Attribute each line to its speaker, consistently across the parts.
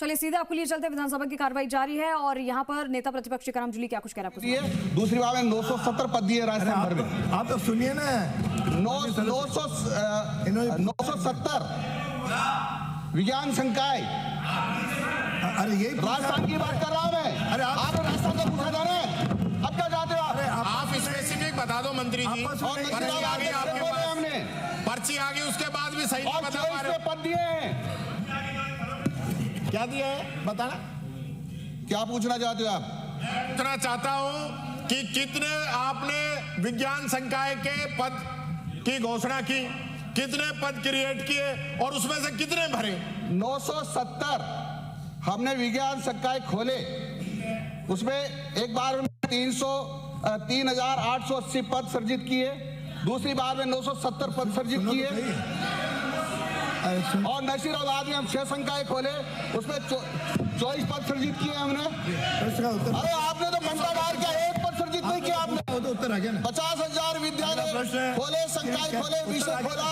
Speaker 1: चलिए सीधे आपको लिए चलते हैं। विधानसभा की कार्रवाई जारी है और यहाँ पर नेता प्रतिपक्ष टीकाराम जूली क्या कुछ कह रहा है।
Speaker 2: दूसरी बात में 970 पद दिए राजस्थान भर में।
Speaker 3: आप तो सुनिए ना,
Speaker 2: 970 विज्ञान संकाय।
Speaker 3: अरे यही
Speaker 2: राजस्थान की बात कर रहा हूं मैं।
Speaker 3: अरे
Speaker 2: आप राजस्थान का पूछा जा रहा है, अब क्या चाहते हो
Speaker 4: आप स्पेसिफिक बता दो मंत्री जी। पर्ची आ गई आपके पास,
Speaker 2: हमने
Speaker 4: पर्ची आ गई, उसके बाद भी सही नहीं
Speaker 2: और
Speaker 4: बता पा रहे हो।
Speaker 2: पद दिए हैं।
Speaker 4: क्या दिया है बताना।
Speaker 2: क्या पूछना चाहते हो आप?
Speaker 4: पूछना चाहता हूं कि कितने आपने विज्ञान संकाय के पद की घोषणा की, कितने पद क्रिएट किए और उसमें से कितने भरे?
Speaker 2: 970 हमने विज्ञान संकाय खोले, उसमें एक बार 3,880 पद सर्जित किए, दूसरी बार में 970 पद सर्जित किए और नशीराबाद में हम 6 संकाय खोले, उसमें 24 पद सर्जित किए हमने। अरे आपने तो घंटा डाल के एक पद सर्जित नहीं किया आपने।
Speaker 3: तो उत्तर आ गया ना।
Speaker 2: 50,000 विद्यालय खोले, संकाय खोले, विषय खोला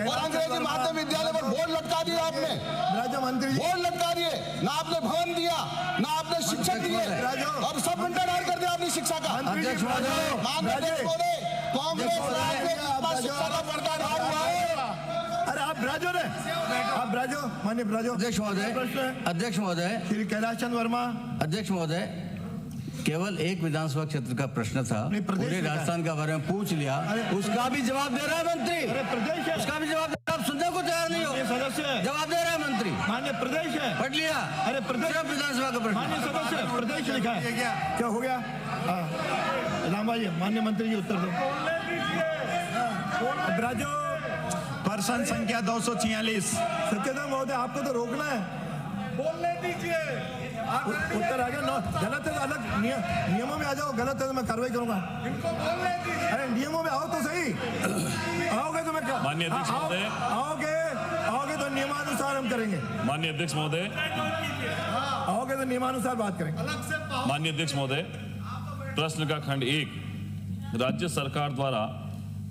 Speaker 2: और अंग्रेजी माध्यम विद्यालय पर बोर्ड लटका दिया आपने।
Speaker 3: राज्य मंत्री जी,
Speaker 2: बोर्ड लटका दिए, ना आपने भवन दिया, ना आपने शिक्षक दिए, अब सब घंटा डाल कर दिया आपने शिक्षा का।
Speaker 3: अध्यक्ष महोदय,
Speaker 2: कांग्रेस शिक्षा का पर्दा डाल हुआ है।
Speaker 3: अरे आप ब्राजो रे, आप ब्राजो, माननीय ब्राजो।
Speaker 5: अध्यक्ष महोदय,
Speaker 3: श्री कैलाश चंद वर्मा।
Speaker 5: अध्यक्ष महोदय, केवल एक विधानसभा क्षेत्र का प्रश्न था, पूरे राजस्थान के बारे में पूछ लिया, उसका भी जवाब दे रहा है मंत्री।
Speaker 3: अरे प्रदेश है,
Speaker 5: उसका भी जवाब दे रहा है, आप सुनने को तैयार नहीं हो।
Speaker 3: सदस्य है,
Speaker 5: जवाब दे रहा है मंत्री।
Speaker 3: माननीय प्रदेश है,
Speaker 5: पढ़ लिया।
Speaker 3: अरे प्रदेश,
Speaker 5: विधानसभा का प्रश्न।
Speaker 3: माननीय सदस्य प्रदेश लिखा है। क्या हो गया? राम भाई, माननीय मंत्री जी उत्तर दो। ब्राजो,
Speaker 6: पर्सन संख्या 246।
Speaker 3: सत्येंद्र महोदय, आपको तो रोकना है, बोलने दीजिए। उत्तर आ गया। गलत है तो अलग नियमों में आ जाओ, गलत है तो मैं कार्रवाई करूंगा। इनको बोलने दीजिए। अरे नियमों में आओ तो सही। आओगे तो मैं
Speaker 7: माननीय अध्यक्ष महोदय,
Speaker 3: आओगे तो नियमानुसार हम करेंगे।
Speaker 7: माननीय अध्यक्ष महोदय,
Speaker 3: आओगे तो नियमानुसार बात करेंगे।
Speaker 7: माननीय अध्यक्ष महोदय, प्रश्न का खंड 1, राज्य सरकार द्वारा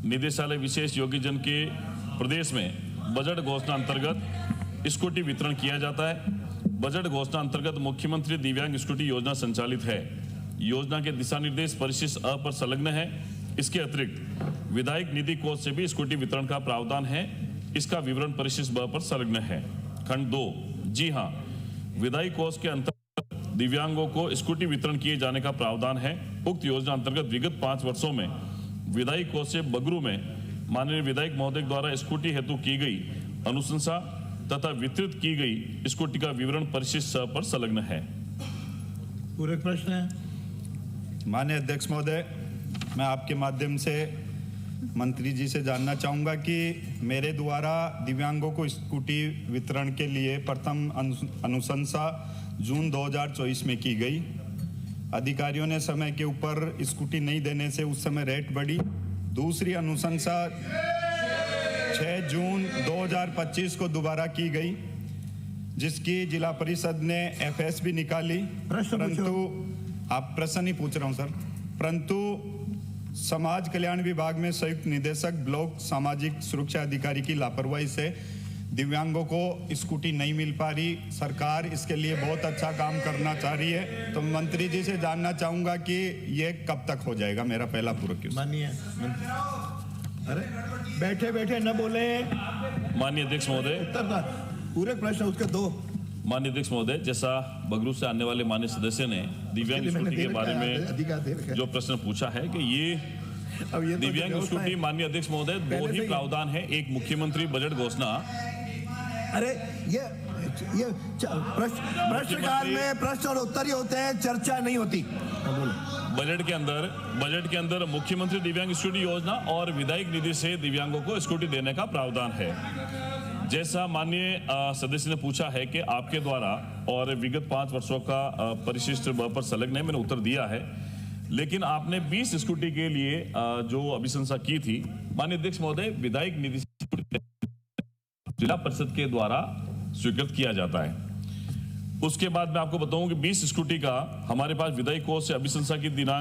Speaker 7: निदेशालय विशेष योग्यजन के प्रदेश में बजट घोषणा अंतर्गत स्कूटी वितरण किया जाता है। बजट घोषणा अंतर्गत मुख्यमंत्री दिव्यांग स्कूटी योजना संचालित है। योजना के दिशा निर्देश परिशिष्ट अ पर संलग्न है। इसके अतिरिक्त विधायक निधि कोष से भी स्कूटी वितरण का प्रावधान है। इसका विवरण परिशिष्ट ब पर संलग्न है। खंड 2, जी हां, विधायक कोष के अंतर्गत दिव्यांगों को स्कूटी वितरण किए जाने का प्रावधान है। उक्त योजना अंतर्गत विगत 5 वर्षों में विधायक कोष से बगरू में माननीय विधायक महोदय द्वारा स्कूटी हेतु की गई अनुशंसा तथा वितरित की गई स्कूटी का विवरण परिशिष्ट पर संलग्न है।
Speaker 3: पूरे प्रश्न है।
Speaker 6: माननीय अध्यक्ष महोदय, मैं आपके माध्यम से मंत्री जी से जानना चाहूंगा कि मेरे द्वारा दिव्यांगों को स्कूटी वितरण के लिए प्रथम अनुशंसा जून 2024 में की गई। अधिकारियों ने समय के ऊपर स्कूटी नहीं देने से उस समय रेट बढ़ी। दूसरी अनुशंसा 6 जून 2025 को दोबारा की गई, जिसकी जिला परिषद ने एफएस भी निकाली। परंतु आप प्रश्न ही पूछ रहा हूं सर, परंतु समाज कल्याण विभाग में संयुक्त निदेशक ब्लॉक सामाजिक सुरक्षा अधिकारी की लापरवाही से दिव्यांगों को स्कूटी नहीं मिल पा रही। सरकार इसके लिए बहुत अच्छा काम करना चाह रही है, तो मंत्री जी से जानना चाहूंगा कि ये कब तक हो जाएगा। मेरा पहला पूरक क्वेश्चन।
Speaker 3: माननीय, अरे बैठे बैठे न बोले।
Speaker 7: माननीय अध्यक्ष महोदय,
Speaker 3: उत्तर पूरे प्रश्न उसके 2।
Speaker 7: माननीय अध्यक्ष महोदय, जैसा बगरू से आने वाले माननीय सदस्य ने दिव्यांग स्कूटी के बारे में जो प्रश्न पूछा है कि ये दिव्यांग स्कूटी, माननीय अध्यक्ष महोदय, 2 ही प्रावधान है। एक मुख्यमंत्री बजट घोषणा।
Speaker 3: अरे ये प्रश्नकाल में प्रश्न और उत्तर ही होते हैं, चर्चा नहीं होती।
Speaker 7: बजट के अंदर मुख्यमंत्री दिव्यांग स्कूटी योजना और विधायक निधि से दिव्यांगों को स्कूटी देने का प्रावधान है। जैसा माननीय सदस्य ने पूछा है कि आपके द्वारा और विगत 5 वर्षों का परिशिष्ट ब पर संलग्न है, मैंने उत्तर दिया है। लेकिन आपने 20 स्कूटी के लिए जो अभिशंसा की थी, माननीय अध्यक्ष महोदय, विधायक निधि जिला परिषद के द्वारा स्वीकृत किया जाता है। उसके बाद मैं आपको बताऊं कि 20 स्कूटी का हमारे पास विधायक कोष से अभिशंसा की दिनांक